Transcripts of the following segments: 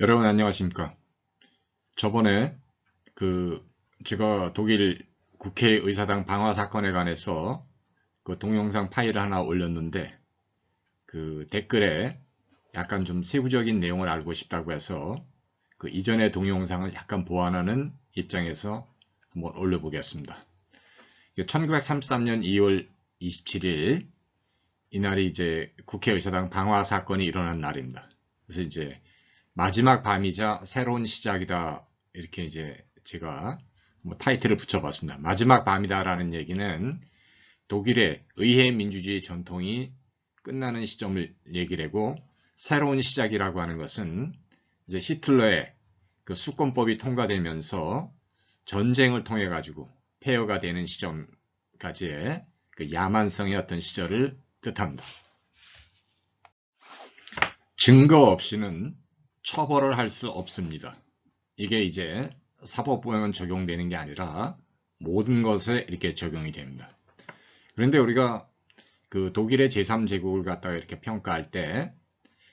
여러분 안녕하십니까? 저번에 제가 독일 국회의사당 방화 사건에 관해서 그 동영상 파일을 하나 올렸는데 그 댓글에 약간 좀 세부적인 내용을 알고 싶다고 해서 그 이전의 동영상을 약간 보완하는 입장에서 한번 올려보겠습니다. 1933년 2월 27일 이날이 이제 국회의사당 방화 사건이 일어난 날입니다. 그래서 이제 마지막 밤이자 새로운 시작이다. 이렇게 이제 제가 뭐 타이틀을 붙여봤습니다. 마지막 밤이다라는 얘기는 독일의 의회 민주주의 전통이 끝나는 시점을 얘기를 하고, 새로운 시작이라고 하는 것은 이제 히틀러의 그 수권법이 통과되면서 전쟁을 통해 가지고 폐허가 되는 시점까지의 그 야만성의 어떤 시절을 뜻합니다. 증거 없이는 처벌을 할 수 없습니다. 이게 이제 사법부에만 적용되는 게 아니라 모든 것에 이렇게 적용이 됩니다. 그런데 우리가 그 독일의 제3제국을 갖다가 이렇게 평가할 때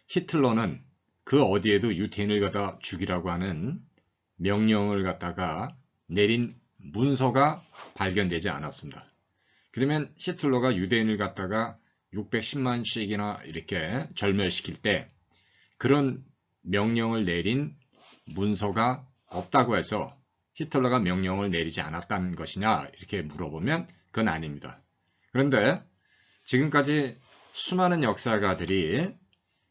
히틀러는 그 어디에도 유태인을 갖다 죽이라고 하는 명령을 갖다가 내린 문서가 발견되지 않았습니다. 그러면 히틀러가 유대인을 갖다가 610만씩이나 이렇게 절멸시킬 때 그런 명령을 내린 문서가 없다고 해서 히틀러가 명령을 내리지 않았다는 것이냐 이렇게 물어보면 그건 아닙니다. 그런데 지금까지 수많은 역사가들이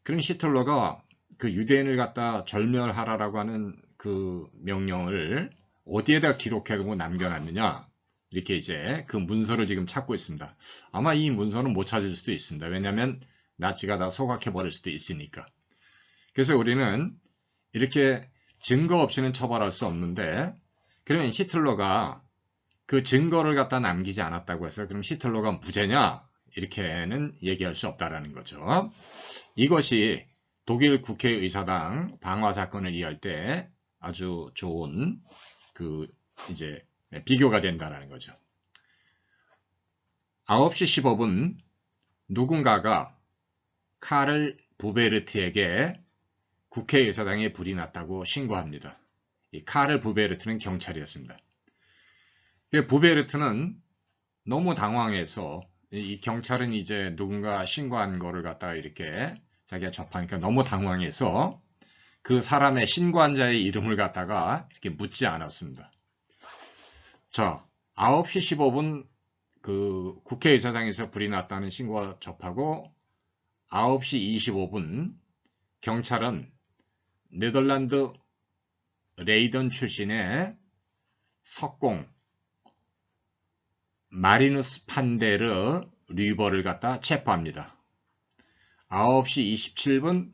그럼 히틀러가 그 유대인을 갖다 절멸하라라고 하는 그 명령을 어디에다 기록해두고 남겨놨느냐 이렇게 이제 그 문서를 지금 찾고 있습니다. 아마 이 문서는 못 찾을 수도 있습니다. 왜냐하면 나치가 다 소각해버릴 수도 있으니까. 그래서 우리는 이렇게 증거 없이는 처벌할 수 없는데, 그러면 히틀러가 그 증거를 갖다 남기지 않았다고 해서 그럼 히틀러가 무죄냐? 이렇게는 얘기할 수 없다라는 거죠. 이것이 독일 국회의사당 방화 사건을 이해할 때 아주 좋은 그 이제 비교가 된다라는 거죠. 9시 15분 누군가가 카를 부베르트에게 국회의사당에 불이 났다고 신고합니다. 이 카를 부베르트는 경찰이었습니다. 부베르트는 너무 당황해서 이 경찰은 이제 누군가 신고한 거를 갖다가 이렇게 자기가 접하니까 너무 당황해서 그 사람의 신고한 자의 이름을 갖다가 이렇게 묻지 않았습니다. 자, 9시 15분 그 국회의사당에서 불이 났다는 신고가 접하고 9시 25분 경찰은 네덜란드 레이던 출신의 석공 마리누스 판데르 류버를 갖다 체포합니다. 9시 27분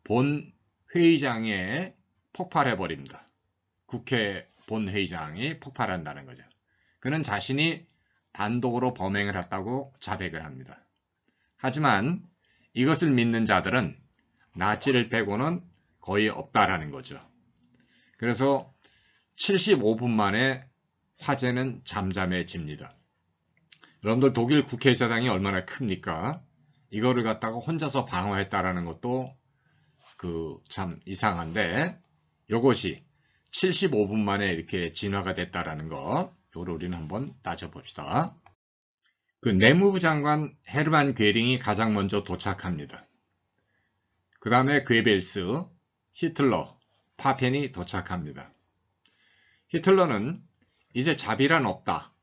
본 회의장에 폭발해버립니다. 국회 본회의장이 폭발한다는 거죠. 그는 자신이 단독으로 범행을 했다고 자백을 합니다. 하지만 이것을 믿는 자들은 나치를 빼고는 거의 없다라는 거죠. 그래서 75분 만에 화재는 잠잠해집니다. 여러분들 독일 국회의사당이 얼마나 큽니까? 이거를 갖다가 혼자서 방어했다라는 것도 참 이상한데, 이것이 75분 만에 이렇게 진화가 됐다라는 것, 이거를 우리는 한번 따져봅시다. 그 내무부 장관 헤르만 괴링이 가장 먼저 도착합니다. 그 다음에 괴벨스, 히틀러, 파펜이 도착합니다. 히틀러는 이제 자비란 없다.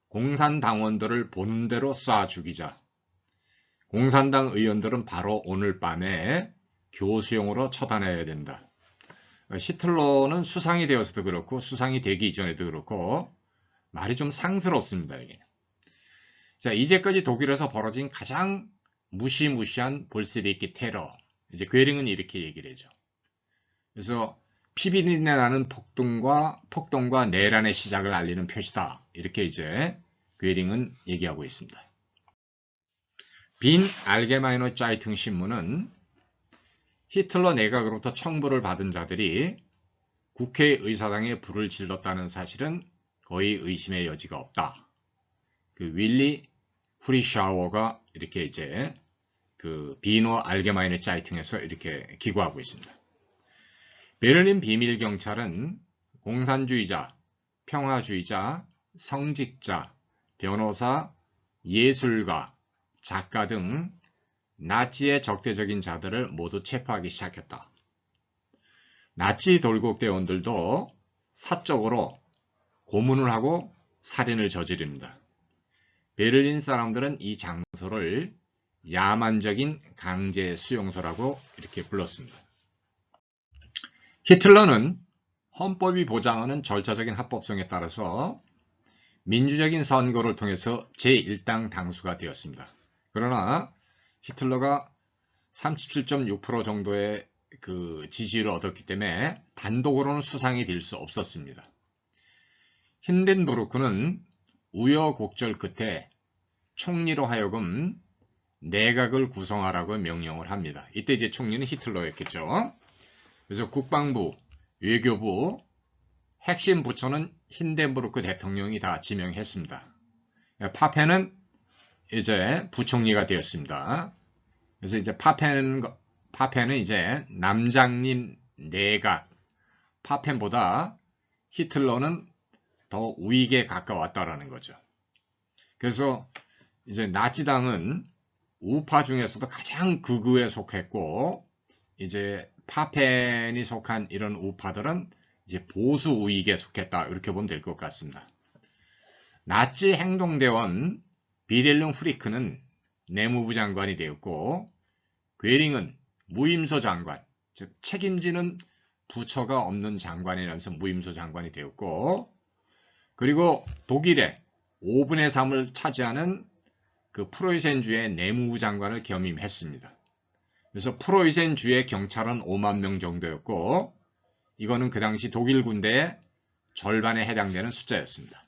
공산당원들을 보는 대로 쏴 죽이자. 공산당 의원들은 바로 오늘 밤에 교수용으로 처단해야 된다. 히틀러는 수상이 되어서도 그렇고 수상이 되기 이전에도 그렇고 말이 좀 상스럽습니다. 이게. 자, 이제까지 독일에서 벌어진 가장 무시무시한 볼세비키 테러. 이제 괴링은 이렇게 얘기를 해죠. 그래서 피비린내 나는 폭동과 내란의 시작을 알리는 표시다. 이렇게 이제 괴링은 얘기하고 있습니다. 빈 알게마이너 짜이퉁 신문은 히틀러 내각으로부터 청부를 받은 자들이 국회의사당에 불을 질렀다는 사실은 거의 의심의 여지가 없다. 그 윌리 후리샤워가 이렇게 이제 그 비노 알게마이너 짜이퉁에서 이렇게 기고하고 있습니다. 베를린 비밀경찰은 공산주의자, 평화주의자, 성직자, 변호사, 예술가, 작가 등 나치의 적대적인 자들을 모두 체포하기 시작했다. 나치 돌격대원들도 사적으로 고문을 하고 살인을 저지릅니다. 베를린 사람들은 이 장소를 야만적인 강제 수용소라고 이렇게 불렀습니다. 히틀러는 헌법이 보장하는 절차적인 합법성에 따라서 민주적인 선거를 통해서 제1당 당수가 되었습니다. 그러나 히틀러가 37.6% 정도의 그 지지를 얻었기 때문에 단독으로는 수상이 될 수 없었습니다. 힌덴부르크는 우여곡절 끝에 총리로 하여금 내각을 구성하라고 명령을 합니다. 이때 이제 총리는 히틀러였겠죠. 그래서 국방부, 외교부, 핵심 부처는 힌덴부르크 대통령이 다 지명했습니다. 파페는 이제 부총리가 되었습니다. 그래서 이제 파페는 이제 남장님 내각, 파펜보다 히틀러는 더 우익에 가까웠다라는 거죠. 그래서 이제 나치당은 우파 중에서도 가장 극우에 속했고, 이제 파펜이 속한 이런 우파들은 이제 보수 우익에 속했다, 이렇게 보면 될 것 같습니다. 나치 행동대원 비렐름 프리크는 내무부 장관이 되었고, 괴링은 무임소 장관, 즉 책임지는 부처가 없는 장관이라면서 무임소 장관이 되었고, 그리고 독일의 5분의 3을 차지하는 그 프로이센주의 내무부 장관을 겸임했습니다. 그래서 프로이센주의 경찰은 5만 명 정도였고, 이거는 그 당시 독일 군대의 절반에 해당되는 숫자였습니다.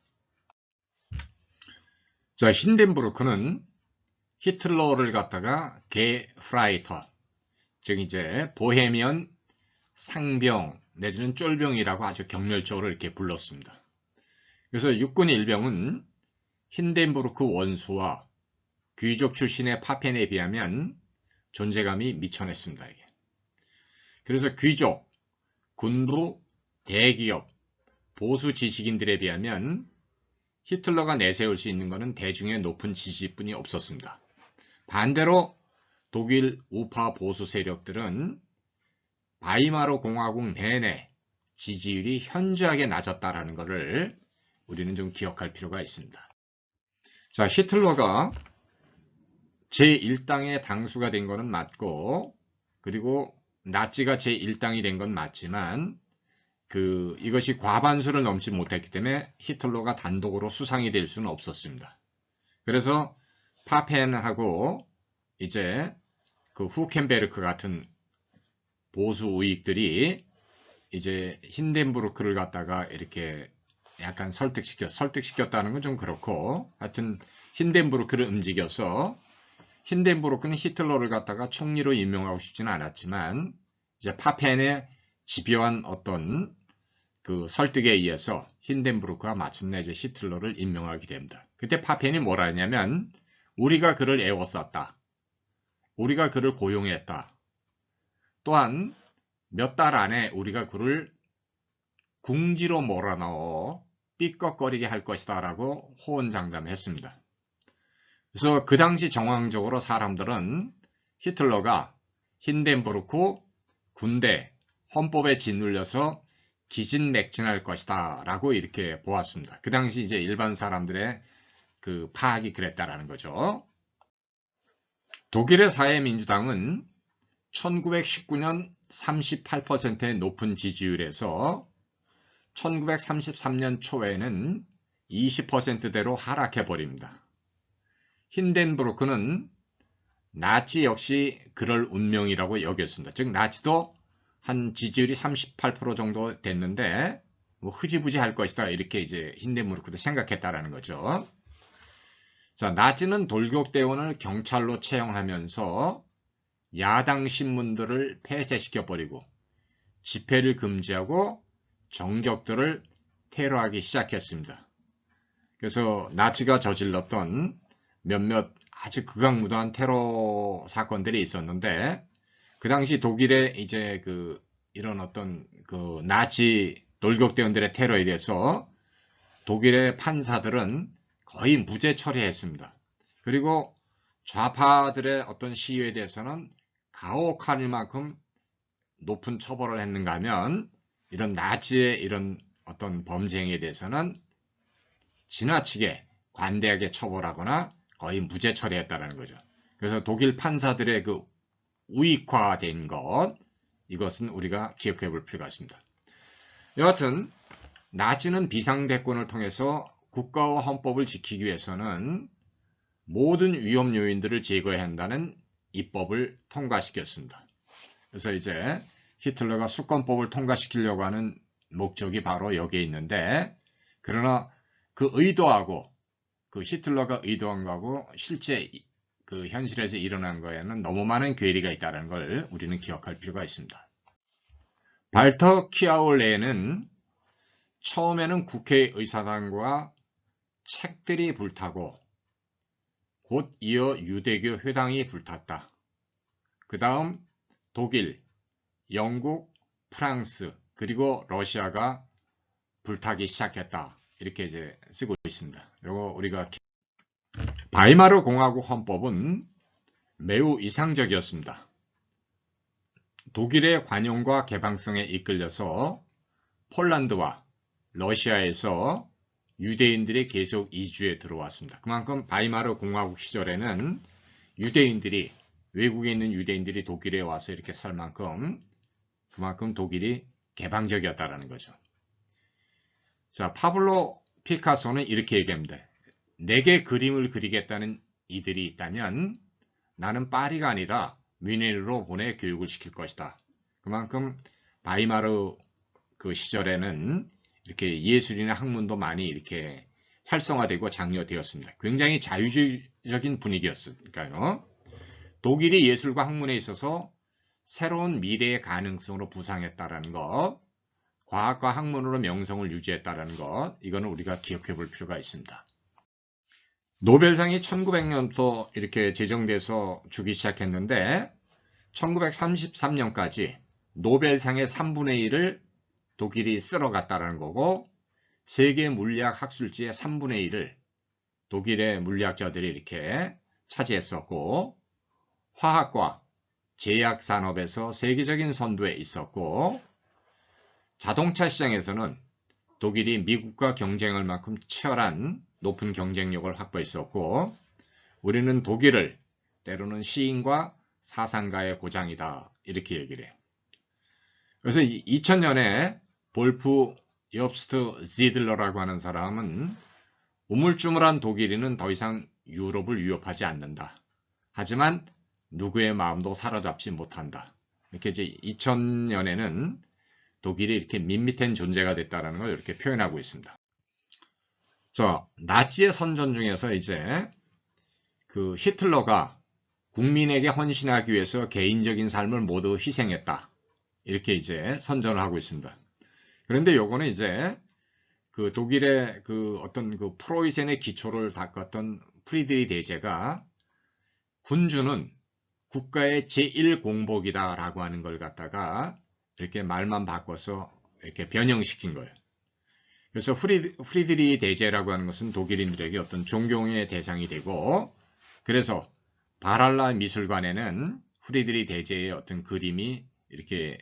자, 힌덴부르크는 히틀러를 갖다가 게프라이터, 즉 이제 보헤미언 상병 내지는 쫄병이라고 아주 경멸적으로 이렇게 불렀습니다. 그래서 육군 일병은 힌덴부르크 원수와 귀족 출신의 파펜에 비하면 존재감이 미천했습니다. 이게. 그래서 귀족, 군부, 대기업, 보수 지식인들에 비하면 히틀러가 내세울 수 있는 것은 대중의 높은 지지뿐이 없었습니다. 반대로 독일 우파 보수 세력들은 바이마르 공화국 내내 지지율이 현저하게 낮았다라는 것을 우리는 좀 기억할 필요가 있습니다. 자, 히틀러가 제1당의 당수가 된 것은 맞고, 그리고 나치가 제1당이 된 건 맞지만, 이것이 과반수를 넘지 못했기 때문에 히틀러가 단독으로 수상이 될 수는 없었습니다. 그래서 파펜하고 이제 그 후켄베르크 같은 보수 우익들이 이제 힌덴부르크를 갖다가 이렇게 약간 설득시켰다는 건 좀 그렇고, 하여튼 힌덴부르크를 움직여서, 힌덴부르크는 히틀러를 갖다가 총리로 임명하고 싶지는 않았지만, 이제 파펜의 집요한 어떤 그 설득에 의해서 힌덴부르크가 마침내 이제 히틀러를 임명하게 됩니다. 그때 파펜이 뭐라 했냐면, 우리가 그를 애워쌌다. 우리가 그를 고용했다. 또한 몇 달 안에 우리가 그를 궁지로 몰아넣어 삐걱거리게 할 것이다 라고 호언장담했습니다. 그래서 그 당시 정황적으로 사람들은 히틀러가 힌덴부르크 군대, 헌법에 짓눌려서 기진맥진할 것이다 라고 이렇게 보았습니다. 그 당시 이제 일반 사람들의 그 파악이 그랬다라는 거죠. 독일의 사회민주당은 1919년 38%의 높은 지지율에서 1933년 초에는 20%대로 하락해버립니다. 힌덴부르크는 나치 역시 그럴 운명이라고 여겼습니다. 즉 나치도 한 지지율이 38% 정도 됐는데 뭐 흐지부지 할 것이다 이렇게 이제 힌덴부르크도 생각했다라는 거죠. 자, 나치는 돌격대원을 경찰로 채용하면서 야당 신문들을 폐쇄시켜버리고 집회를 금지하고 정적들을 테러하기 시작했습니다. 그래서 나치가 저질렀던 몇몇 아주 극악무도한 테러 사건들이 있었는데, 그 당시 독일의 이제 이런 어떤 그 나치 돌격대원들의 테러에 대해서 독일의 판사들은 거의 무죄 처리했습니다. 그리고 좌파들의 어떤 시위에 대해서는 가혹할 만큼 높은 처벌을 했는가 하면 이런 나치의 이런 어떤 범죄 행위에 대해서는 지나치게 관대하게 처벌하거나 거의 무죄 처리했다는 거죠. 그래서 독일 판사들의 그 우익화된 것, 이것은 우리가 기억해 볼 필요가 있습니다. 여하튼 나치는 비상대권을 통해서 국가와 헌법을 지키기 위해서는 모든 위험 요인들을 제거해야 한다는 입법을 통과시켰습니다. 그래서 이제 히틀러가 수권법을 통과시키려고 하는 목적이 바로 여기에 있는데, 그러나 그 의도하고 그 히틀러가 의도한 거하고 실제 그 현실에서 일어난 거에는 너무 많은 괴리가 있다는 걸 우리는 기억할 필요가 있습니다. 발터 키아올레는 처음에는 국회의사당과 책들이 불타고 곧 이어 유대교 회당이 불탔다. 그 다음 독일, 영국, 프랑스, 그리고 러시아가 불타기 시작했다. 이렇게 이제 쓰고 있습니다. 요거 우리가 바이마르 공화국 헌법은 매우 이상적이었습니다. 독일의 관용과 개방성에 이끌려서 폴란드와 러시아에서 유대인들이 계속 이주해 들어왔습니다. 그만큼 바이마르 공화국 시절에는 유대인들이, 외국에 있는 유대인들이 독일에 와서 이렇게 살 만큼 그만큼 독일이 개방적이었다는 거죠. 자, 파블로 피카소는 이렇게 얘기합니다. 내게 그림을 그리겠다는 이들이 있다면 나는 파리가 아니라 뮌헨으로 보내 교육을 시킬 것이다. 그만큼 바이마르 그 시절에는 이렇게 예술이나 학문도 많이 이렇게 활성화되고 장려되었습니다. 굉장히 자유주의적인 분위기였으니까요. 독일이 예술과 학문에 있어서 새로운 미래의 가능성으로 부상했다라는 것, 과학과 학문으로 명성을 유지했다라는 것, 이거는 우리가 기억해 볼 필요가 있습니다. 노벨상이 1900년부터 이렇게 제정돼서 주기 시작했는데 1933년까지 노벨상의 3분의 1을 독일이 쓸어갔다라는 거고, 세계 물리학 학술지의 3분의 1을 독일의 물리학자들이 이렇게 차지했었고, 화학과 제약 산업에서 세계적인 선두에 있었고, 자동차 시장에서는 독일이 미국과 경쟁할 만큼 치열한 높은 경쟁력을 확보했었고, 우리는 독일을 때로는 시인과 사상가의 고장이다, 이렇게 얘기를 해요. 그래서 2000년에 볼프 엽스트 지들러라고 하는 사람은 우물쭈물한 독일인은 더 이상 유럽을 위협하지 않는다. 하지만 누구의 마음도 사로잡지 못한다. 이렇게 이제 2000년에는 독일이 이렇게 밋밋한 존재가 됐다는 걸 이렇게 표현하고 있습니다. 자, 나치의 선전 중에서 이제 그 히틀러가 국민에게 헌신하기 위해서 개인적인 삶을 모두 희생했다. 이렇게 이제 선전을 하고 있습니다. 그런데 요거는 이제 그 독일의 그 어떤 그 프로이센의 기초를 닦았던 프리드리 대제가 군주는 국가의 제1공복이다 라고 하는 걸 갖다가 이렇게 말만 바꿔서 이렇게 변형시킨 거예요. 그래서 프리드리 대제라고 하는 것은 독일인들에게 어떤 존경의 대상이 되고, 그래서 바랄라 미술관에는 프리드리 대제의 어떤 그림이 이렇게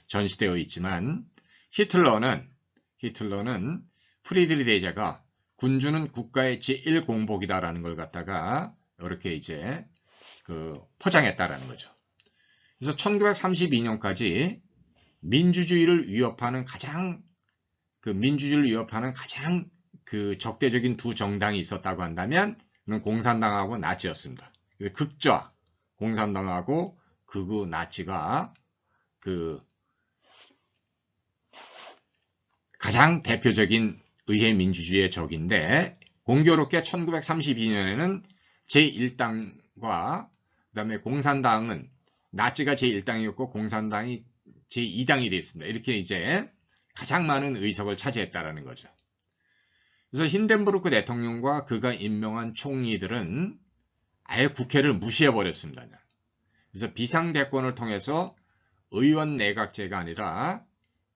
전시되어 있지만, 히틀러는 프리드리 대제가 군주는 국가의 제1공복이다라는 걸 갖다가 이렇게 이제 그 포장했다라는 거죠. 그래서 1932년까지 민주주의를 위협하는 가장 그 적대적인 두 정당이 있었다고 한다면 그건 공산당하고 나치였습니다. 극좌 공산당하고 극우 나치가 그 가장 대표적인 의회 민주주의의 적인데, 공교롭게 1932년에는 제1당과 그 다음에 공산당은 나치가 제1당이었고 공산당이 제2당이 되었습니다. 이렇게 이제 가장 많은 의석을 차지했다라는 거죠. 그래서 힌덴부르크 대통령과 그가 임명한 총리들은 아예 국회를 무시해버렸습니다. 그래서 비상대권을 통해서 의원 내각제가 아니라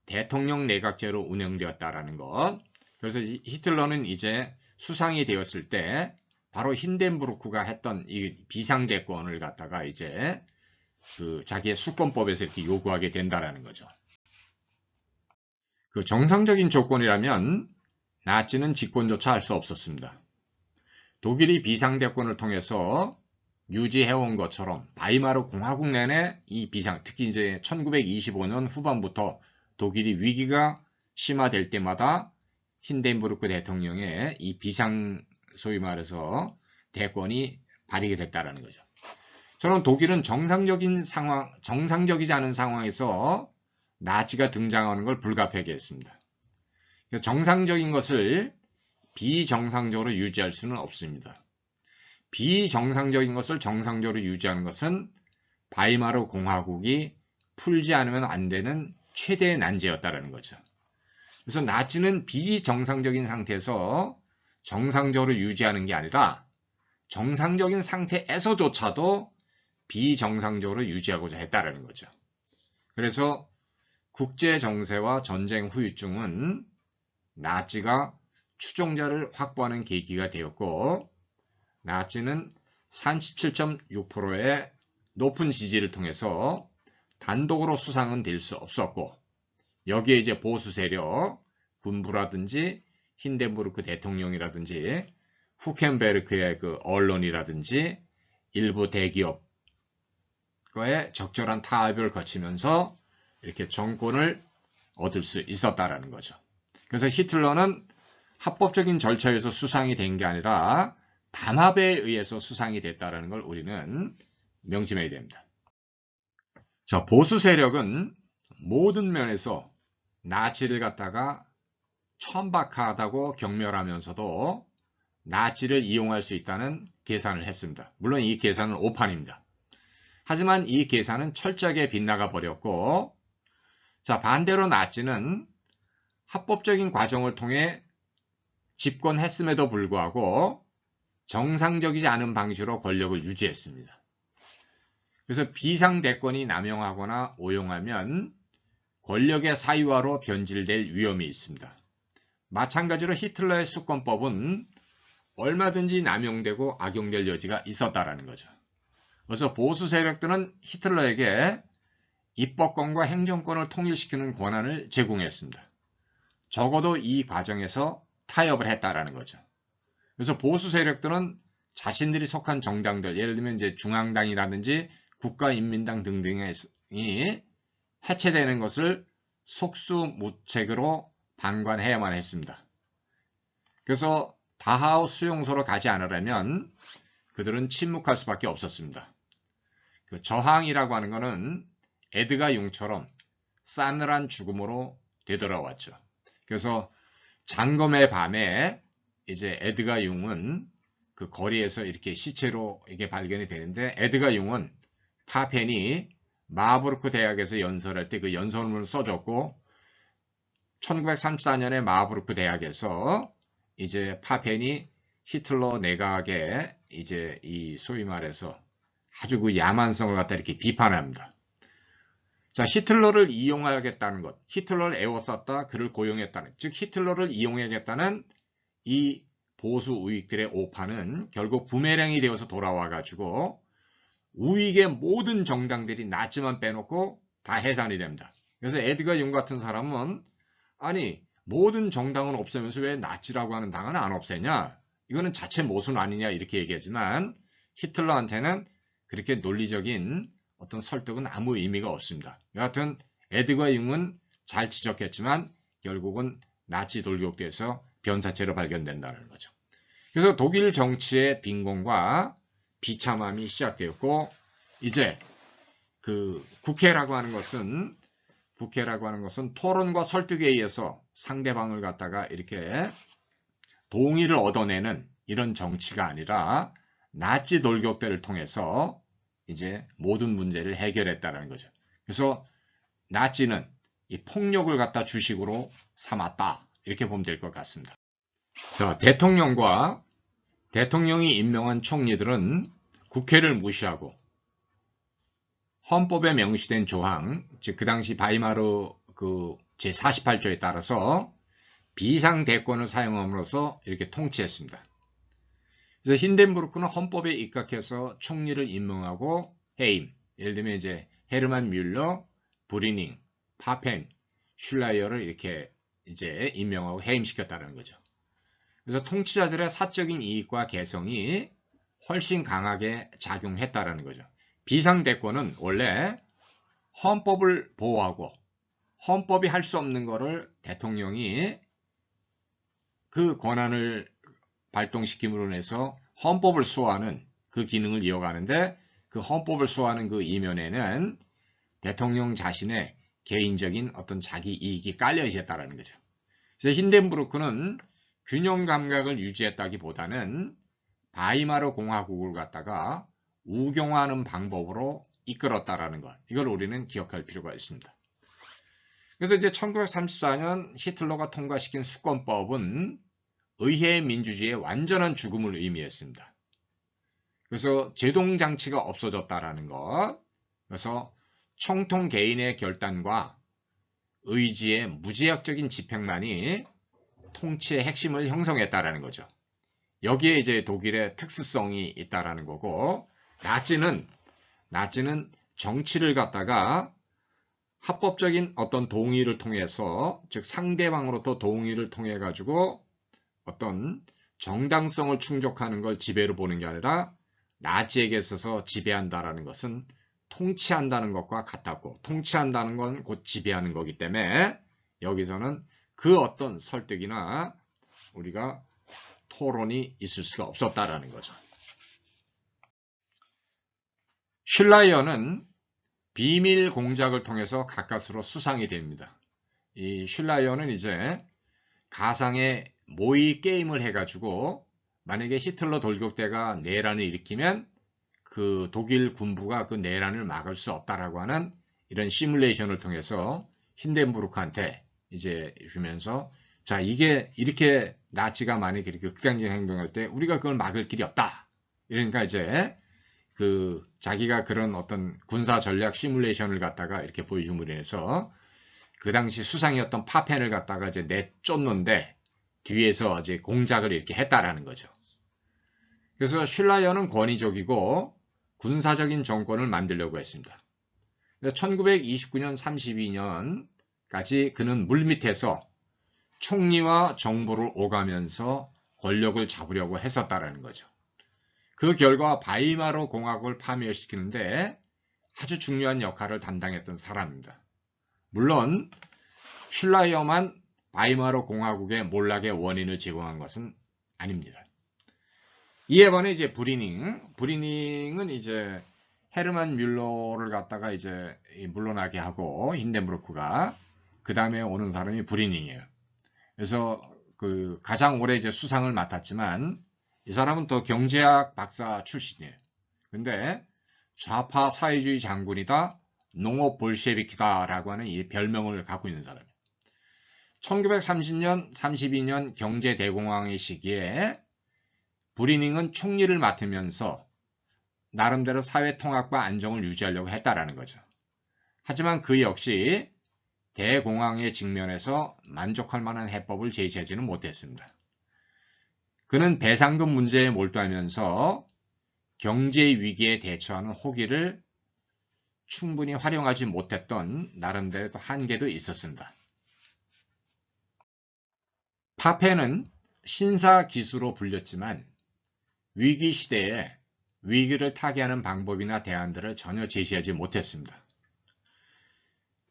대통령 내각제로 운영되었다라는 것. 그래서 히틀러는 이제 수상이 되었을 때 바로 힌덴부르크가 했던 이 비상대권을 갖다가 이제 그 자기의 수권법에서 이렇게 요구하게 된다라는 거죠. 그 정상적인 조건이라면 나치는 집권조차 할 수 없었습니다. 독일이 비상대권을 통해서 유지해온 것처럼 바이마르 공화국 내내 이 비상, 특히 이제 1925년 후반부터 독일이 위기가 심화될 때마다 힌덴부르크 대통령의 이 비상, 소위 말해서 대권이 발휘가 됐다는 거죠. 저는 독일은 정상적이지 않은 상황에서 나치가 등장하는 걸 불가피하게 했습니다. 정상적인 것을 비정상적으로 유지할 수는 없습니다. 비정상적인 것을 정상적으로 유지하는 것은 바이마르 공화국이 풀지 않으면 안 되는 최대의 난제였다는 거죠. 그래서 나치는 비정상적인 상태에서 정상적으로 유지하는 게 아니라 정상적인 상태에서조차도 비정상적으로 유지하고자 했다는 거죠. 그래서 국제정세와 전쟁 후유증은 나치가 추종자를 확보하는 계기가 되었고, 나치는 37.6%의 높은 지지를 통해서 단독으로 수상은 될 수 없었고, 여기에 이제 보수 세력, 군부라든지 힌덴부르크 대통령이라든지 후켄베르크의 그 언론이라든지 일부 대기업과의 적절한 타협을 거치면서 이렇게 정권을 얻을 수 있었다라는 거죠. 그래서 히틀러는 합법적인 절차에서 수상이 된 게 아니라 담합에 의해서 수상이 됐다는 걸 우리는 명심해야 됩니다. 자, 보수 세력은 모든 면에서 나치를 갖다가 천박하다고 경멸하면서도 나치를 이용할 수 있다는 계산을 했습니다. 물론 이 계산은 오판입니다. 하지만 이 계산은 철저하게 빗나가 버렸고, 자, 반대로 나치는 합법적인 과정을 통해 집권했음에도 불구하고 정상적이지 않은 방식으로 권력을 유지했습니다. 그래서 비상대권이 남용하거나 오용하면 권력의 사유화로 변질될 위험이 있습니다. 마찬가지로 히틀러의 수권법은 얼마든지 남용되고 악용될 여지가 있었다라는 거죠. 그래서 보수 세력들은 히틀러에게 입법권과 행정권을 통일시키는 권한을 제공했습니다. 적어도 이 과정에서 타협을 했다라는 거죠. 그래서 보수 세력들은 자신들이 속한 정당들, 예를 들면 이제 중앙당이라든지 국가인민당 등등이 해체되는 것을 속수무책으로 방관해야만 했습니다. 그래서 다하오 수용소로 가지 않으려면 그들은 침묵할 수밖에 없었습니다. 그 저항이라고 하는 것은 에드가 융처럼 싸늘한 죽음으로 되돌아왔죠. 그래서 장검의 밤에 이제 에드가 융은 그 거리에서 이렇게 시체로 이게 발견이 되는데, 에드가 융은 파펜이 마부르크 대학에서 연설할 때 그 연설문을 써줬고, 1934년에 마부르크 대학에서 이제 파펜이 히틀러 내각의 이제 이 소위 말해서 아주 그 야만성을 갖다 이렇게 비판합니다. 자, 히틀러를 이용하겠다는 것, 히틀러를 애워쌌다, 그를 고용했다는, 즉 히틀러를 이용하겠다는 이 보수 우익들의 오판은 결국 부메랑이 되어서 돌아와가지고 우익의 모든 정당들이 나치만 빼놓고 다 해산이 됩니다. 그래서 에드가 융 같은 사람은 아니 모든 정당은 없애면서 왜 나치라고 하는 당은 안 없애냐? 이거는 자체 모순 아니냐 이렇게 얘기하지만 히틀러한테는 그렇게 논리적인 어떤 설득은 아무 의미가 없습니다. 여하튼 에드가 융은 잘 지적했지만 결국은 나치 돌격대에서 변사체로 발견된다는 거죠. 그래서 독일 정치의 빈곤과 비참함이 시작되었고, 이제 그 국회라고 하는 것은 토론과 설득에 의해서 상대방을 갖다가 이렇게 동의를 얻어내는 이런 정치가 아니라 나치 돌격대를 통해서 이제 모든 문제를 해결했다는 거죠. 그래서 나치는 이 폭력을 갖다 주식으로 삼았다, 이렇게 보면 될 것 같습니다. 자, 대통령과 대통령이 임명한 총리들은 국회를 무시하고 헌법에 명시된 조항, 즉 그 당시 바이마르 그 제48조에 따라서 비상대권을 사용함으로써 이렇게 통치했습니다. 그래서 힌덴부르크는 헌법에 입각해서 총리를 임명하고 해임, 예를 들면 이제 헤르만 뮬러, 브리닝, 파펜, 슐라이어를 이렇게 이제 임명하고 해임시켰다는 거죠. 그래서 통치자들의 사적인 이익과 개성이 훨씬 강하게 작용했다라는 거죠. 비상대권은 원래 헌법을 보호하고 헌법이 할 수 없는 것을 대통령이 그 권한을 발동시킴으로 인해서 헌법을 수호하는 그 기능을 이어가는데, 그 헌법을 수호하는 그 이면에는 대통령 자신의 개인적인 어떤 자기 이익이 깔려 있었다는 거죠. 그래서 힌덴부르크는 균형 감각을 유지했다기보다는 바이마르 공화국을 갖다가 우경화하는 방법으로 이끌었다라는 것, 이걸 우리는 기억할 필요가 있습니다. 그래서 이제 1934년 히틀러가 통과시킨 수권법은 의회 민주주의의 완전한 죽음을 의미했습니다. 그래서 제동장치가 없어졌다라는 것, 그래서 총통 개인의 결단과 의지의 무제약적인 집행만이 통치의 핵심을 형성했다라는 거죠. 여기에 이제 독일의 특수성이 있다라는 거고, 나치는 정치를 갖다가 합법적인 어떤 동의를 통해서, 즉 상대방으로부터 동의를 통해 가지고 어떤 정당성을 충족하는 걸 지배로 보는 게 아니라 나치에게 있어서 지배한다라는 것은 통치한다는 것과 같았고, 통치한다는 건 곧 지배하는 거기 때문에 여기서는 그 어떤 설득이나 우리가 토론이 있을 수가 없었다라는 거죠. 슐라이어는 비밀 공작을 통해서 가까스로 수상이 됩니다. 이 슐라이어는 이제 가상의 모의 게임을 해가지고 만약에 히틀러 돌격대가 내란을 일으키면 그 독일 군부가 그 내란을 막을 수 없다라고 하는 이런 시뮬레이션을 통해서 힌덴부르크한테 이제 주면서, 자, 이게 이렇게 나치가 만약에 이렇게 극단적인 행동할 때 우리가 그걸 막을 길이 없다. 이러니까 이제 그 자기가 그런 어떤 군사 전략 시뮬레이션을 갖다가 이렇게 보여줌으로 인해서 그 당시 수상이었던 파펜을 갖다가 이제 내쫓는데 뒤에서 이제 공작을 이렇게 했다라는 거죠. 그래서 슐라이어는 권위적이고 군사적인 정권을 만들려고 했습니다. 1929년 32년까지 그는 물밑에서 총리와 정부를 오가면서 권력을 잡으려고 했었다라는 거죠. 그 결과 바이마르 공화국을 파멸시키는데 아주 중요한 역할을 담당했던 사람입니다. 물론 슐라이어만 바이마르 공화국의 몰락의 원인을 제공한 것은 아닙니다. 이에 반해 이제 브리닝은 이제 헤르만 뮬러를 갖다가 이제 물러나게 하고 힌덴부르크가, 그 다음에 오는 사람이 브리닝이에요. 그래서 그 가장 오래 이제 수상을 맡았지만 이 사람은 또 경제학 박사 출신이에요. 근데 좌파 사회주의 장군이다, 농업 볼셰비키다라고 하는 이 별명을 갖고 있는 사람이에요. 1930년, 32년 경제 대공황의 시기에 브리닝은 총리를 맡으면서 나름대로 사회 통합과 안정을 유지하려고 했다라는 거죠. 하지만 그 역시 대공황에 직면해서 만족할 만한 해법을 제시하지는 못했습니다. 그는 배상금 문제에 몰두하면서 경제 위기에 대처하는 호기를 충분히 활용하지 못했던 나름대로 한계도 있었습니다. 파펜은 신사기수로 불렸지만 위기 시대에 위기를 타개하는 방법이나 대안들을 전혀 제시하지 못했습니다.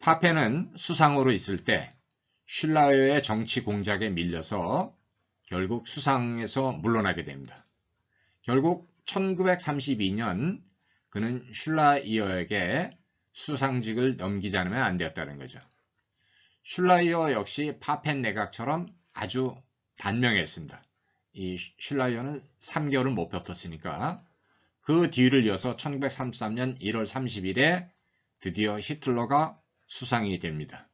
파펜은 수상으로 있을 때 슐라이어의 정치 공작에 밀려서 결국 수상에서 물러나게 됩니다. 결국 1932년 그는 슐라이어에게 수상직을 넘기지 않으면 안 되었다는 거죠. 슐라이어 역시 파펜 내각처럼 아주 단명했습니다. 이 슐라이어는 3개월을 못 버텼으니까 그 뒤를 이어서 1933년 1월 30일에 드디어 히틀러가 수상이 됩니다.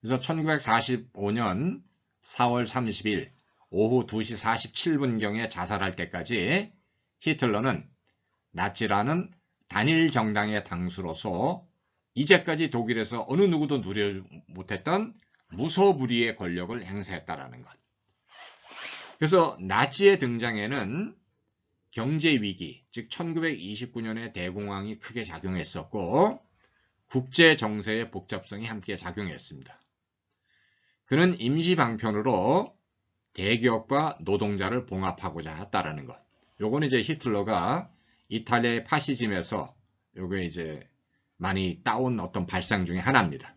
그래서 1945년 4월 30일 오후 2시 47분경에 자살할 때까지 히틀러는 나치라는 단일 정당의 당수로서 이제까지 독일에서 어느 누구도 누려 못했던 무소불위의 권력을 행사했다라는 것. 그래서 나치의 등장에는 경제위기, 즉 1929년에 대공황이 크게 작용했었고 국제정세의 복잡성이 함께 작용했습니다. 그는 임시방편으로 대기업과 노동자를 봉합하고자 했다라는 것. 요거는 이제 히틀러가 이탈리아의 파시즘에서 요게 이제 많이 따온 어떤 발상 중에 하나입니다.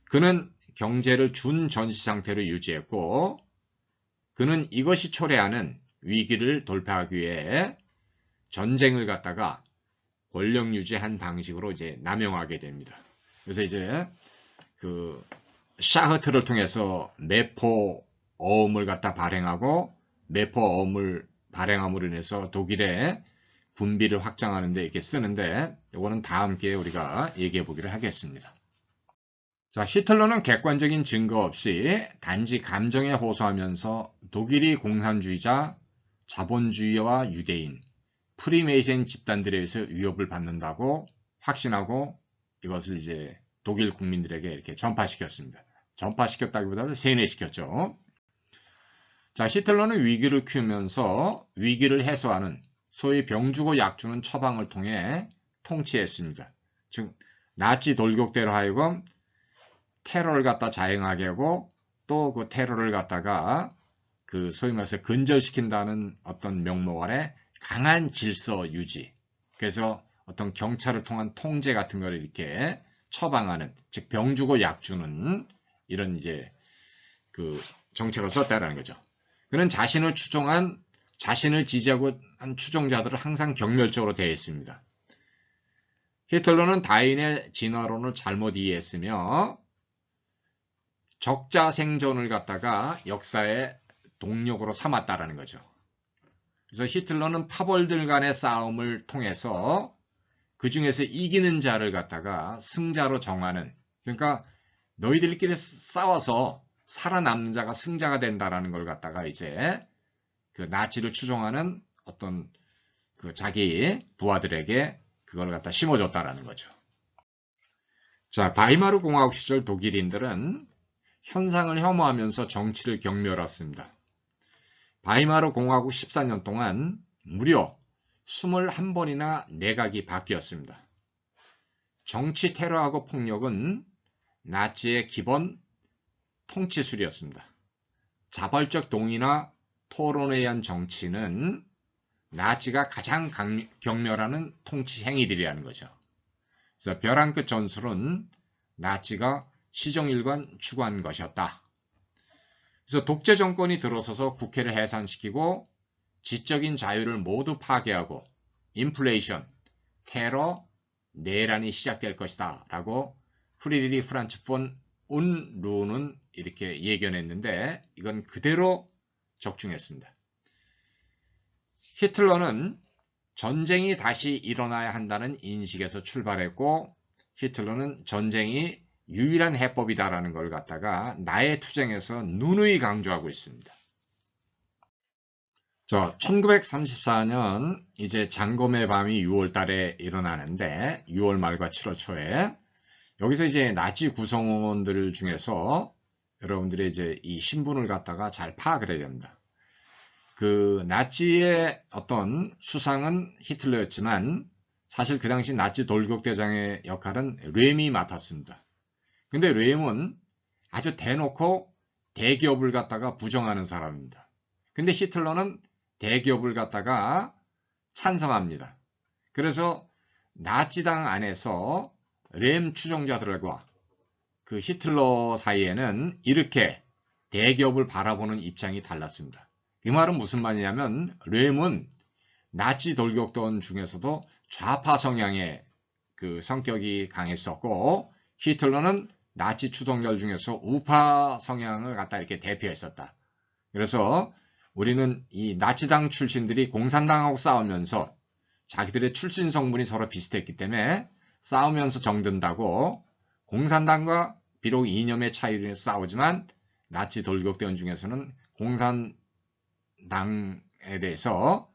그는 경제를 준전시 상태로 유지했고 그는 이것이 초래하는 위기를 돌파하기 위해 전쟁을 갖다가 권력 유지한 방식으로 이제 남용하게 됩니다. 그래서 이제 그 샤흐트를 통해서 매포 어음을 갖다 발행하고 매포 어음을 발행함으로 인해서 독일의 군비를 확장하는데 이렇게 쓰는데 이거는 다음 기회에 우리가 얘기해 보기로 하겠습니다. 자, 히틀러는 객관적인 증거 없이 단지 감정에 호소하면서 독일이 공산주의자, 자본주의와 유대인, 프리메이슨 집단들에 의해서 위협을 받는다고 확신하고 이것을 이제 독일 국민들에게 이렇게 전파시켰습니다. 전파시켰다기보다는 세뇌시켰죠. 자, 히틀러는 위기를 키우면서 위기를 해소하는 소위 병주고 약주는 처방을 통해 통치했습니다. 즉 나치 돌격대로 하여금 테러를 갖다 자행하게 하고 또 그 테러를 갖다가 그 소위 말해서 근절시킨다는 어떤 명목 아래 강한 질서 유지, 그래서 어떤 경찰을 통한 통제 같은 걸 이렇게 처방하는, 즉 병주고 약주는 이런 이제 그 정책을 썼다라는 거죠. 그는 자신을 지지하고 한 추종자들을 항상 경멸적으로 대했습니다. 히틀러는 다윈의 진화론을 잘못 이해했으며 적자 생존을 갖다가 역사의 동력으로 삼았다라는 거죠. 그래서 히틀러는 파벌들 간의 싸움을 통해서 그 중에서 이기는 자를 갖다가 승자로 정하는, 그러니까 너희들끼리 싸워서 살아남는 자가 승자가 된다라는 걸 갖다가 이제 그 나치를 추종하는 어떤 그 자기 부하들에게 그걸 갖다 심어줬다라는 거죠. 자, 바이마르 공화국 시절 독일인들은 현상을 혐오하면서 정치를 경멸했습니다. 바이마르 공화국 14년 동안 무려 21번이나 내각이 바뀌었습니다. 정치 테러하고 폭력은 나치의 기본 통치술이었습니다. 자발적 동의나 토론에 의한 정치는 나치가 가장 경멸하는 통치 행위들이라는 거죠. 그래서 벼랑 끝 전술은 나치가 시정일관 추구한 것이었다. 그래서 독재 정권이 들어서서 국회를 해산시키고 지적인 자유를 모두 파괴하고 인플레이션, 테러, 내란이 시작될 것이다 라고 프리드리히 프란츠 폰 운루는 이렇게 예견했는데 이건 그대로 적중했습니다. 히틀러는 전쟁이 다시 일어나야 한다는 인식에서 출발했고 히틀러는 전쟁이 유일한 해법이다라는 걸 갖다가 나의 투쟁에서 누누이 강조하고 있습니다. 자, 1934년 이제 장검의 밤이 6월 달에 일어나는데 6월 말과 7월 초에 여기서 이제 나치 구성원들 중에서 여러분들이 이제 이 신분을 갖다가 잘 파악을 해야 됩니다. 그 나치의 어떤 수상은 히틀러였지만 사실 그 당시 나치 돌격대장의 역할은 렘이 맡았습니다. 근데 렘은 아주 대놓고 대기업을 갖다가 부정하는 사람입니다. 근데 히틀러는 대기업을 갖다가 찬성합니다. 그래서 나치당 안에서 렘 추종자들과 그 히틀러 사이에는 이렇게 대기업을 바라보는 입장이 달랐습니다. 이 말은 무슨 말이냐면 렘은 나치 돌격대원 중에서도 좌파 성향의 그 성격이 강했었고 히틀러는 나치 추종자 중에서 우파 성향을 갖다 이렇게 대표했었다. 그래서 우리는 이 나치당 출신들이 공산당하고 싸우면서 자기들의 출신 성분이 서로 비슷했기 때문에 싸우면서 정든다고 공산당과 비록 이념의 차이로 싸우지만 나치 돌격대원 중에서는 공산당에 대해서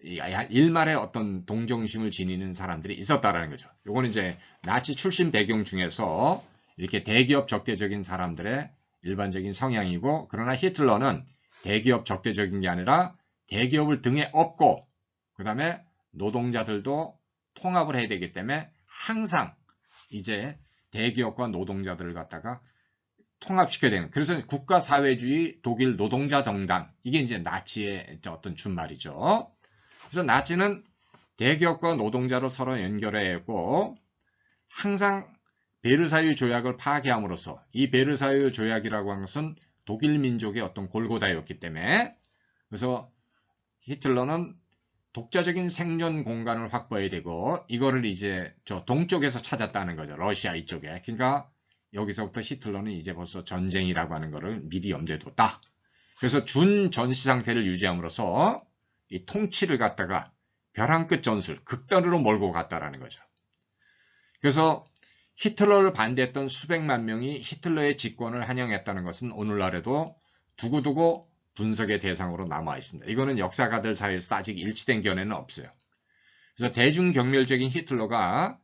일말의 어떤 동정심을 지니는 사람들이 있었다라는 거죠. 요거는 이제 나치 출신 배경 중에서 이렇게 대기업 적대적인 사람들의 일반적인 성향이고, 그러나 히틀러는 대기업 적대적인 게 아니라 대기업을 등에 업고 그 다음에 노동자들도 통합을 해야 되기 때문에 항상 이제 대기업과 노동자들을 갖다가 통합시켜야 되는, 그래서 국가사회주의 독일 노동자 정당, 이게 이제 나치의 어떤 준말이죠. 그래서 나치는 대기업과 노동자를 서로 연결해고 항상 베르사유 조약을 파기함으로써, 이 베르사유 조약이라고 하는 것은 독일 민족의 어떤 골고다였기 때문에, 그래서 히틀러는 독자적인 생존 공간을 확보해야 되고, 이거를 이제 저 동쪽에서 찾았다는 거죠. 러시아 이쪽에. 그러니까 여기서부터 히틀러는 이제 벌써 전쟁이라고 하는 거를 미리 염두에 뒀다. 그래서 준전시 상태를 유지함으로써 이 통치를 갖다가 벼랑 끝 전술, 극단으로 몰고 갔다라는 거죠. 그래서 히틀러를 반대했던 수백만 명이 히틀러의 집권을 환영했다는 것은 오늘날에도 두고두고 분석의 대상으로 남아 있습니다. 이거는 역사가들 사이에서 아직 일치된 견해는 없어요. 그래서 대중경멸적인 히틀러가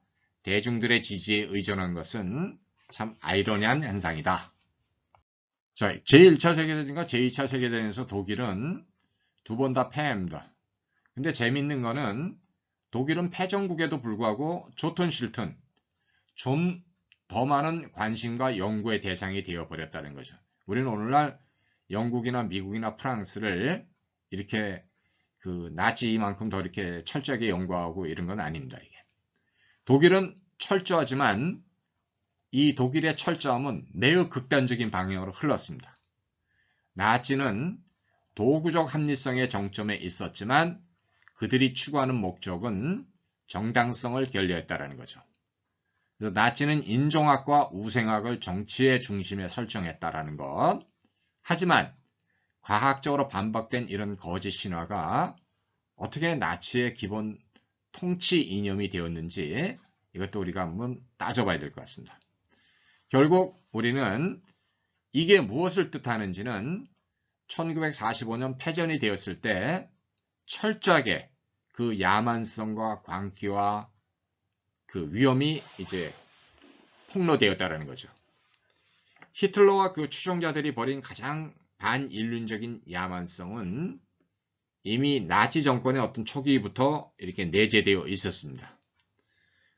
대중들의 지지에 의존한 것은 참 아이러니한 현상이다. 자, 제1차 세계대전과 제2차 세계대전에서 독일은 두 번 다 패합니다. 근데 재밌는 거는 독일은 패전국에도 불구하고 좋든 싫든 좀 더 많은 관심과 연구의 대상이 되어버렸다는 거죠. 우리는 오늘날 영국이나 미국이나 프랑스를 이렇게 그 나치만큼 더 이렇게 철저하게 연구하고 이런 건 아닙니다. 이게. 독일은 철저하지만 이 독일의 철저함은 매우 극단적인 방향으로 흘렀습니다. 나치는 도구적 합리성의 정점에 있었지만 그들이 추구하는 목적은 정당성을 결여했다는 거죠. 그래서 나치는 인종학과 우생학을 정치의 중심에 설정했다는 것. 하지만 과학적으로 반박된 이런 거짓 신화가 어떻게 나치의 기본 통치 이념이 되었는지 이것도 우리가 한번 따져봐야 될 것 같습니다. 결국 우리는 이게 무엇을 뜻하는지는 1945년 패전이 되었을 때 철저하게 그 야만성과 광기와 그 위험이 이제 폭로되었다는 거죠. 히틀러와 그 추종자들이 벌인 가장 반인륜적인 야만성은 이미 나치 정권의 어떤 초기부터 이렇게 내재되어 있었습니다.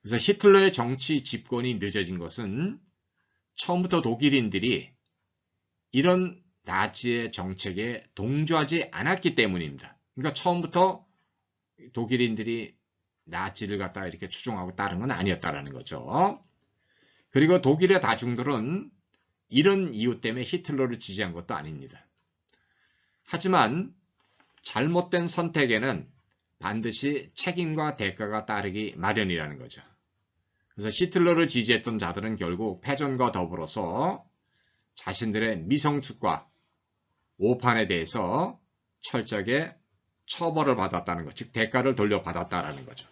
그래서 히틀러의 정치 집권이 늦어진 것은 처음부터 독일인들이 이런 나치의 정책에 동조하지 않았기 때문입니다. 그러니까 처음부터 독일인들이 나치를 갖다가 이렇게 추종하고 따른 건 아니었다라는 거죠. 그리고 독일의 다중들은 이런 이유 때문에 히틀러를 지지한 것도 아닙니다. 하지만 잘못된 선택에는 반드시 책임과 대가가 따르기 마련이라는 거죠. 그래서 히틀러를 지지했던 자들은 결국 패전과 더불어서 자신들의 미성숙과 오판에 대해서 철저하게 처벌을 받았다는 것, 즉 대가를 돌려받았다는 거죠.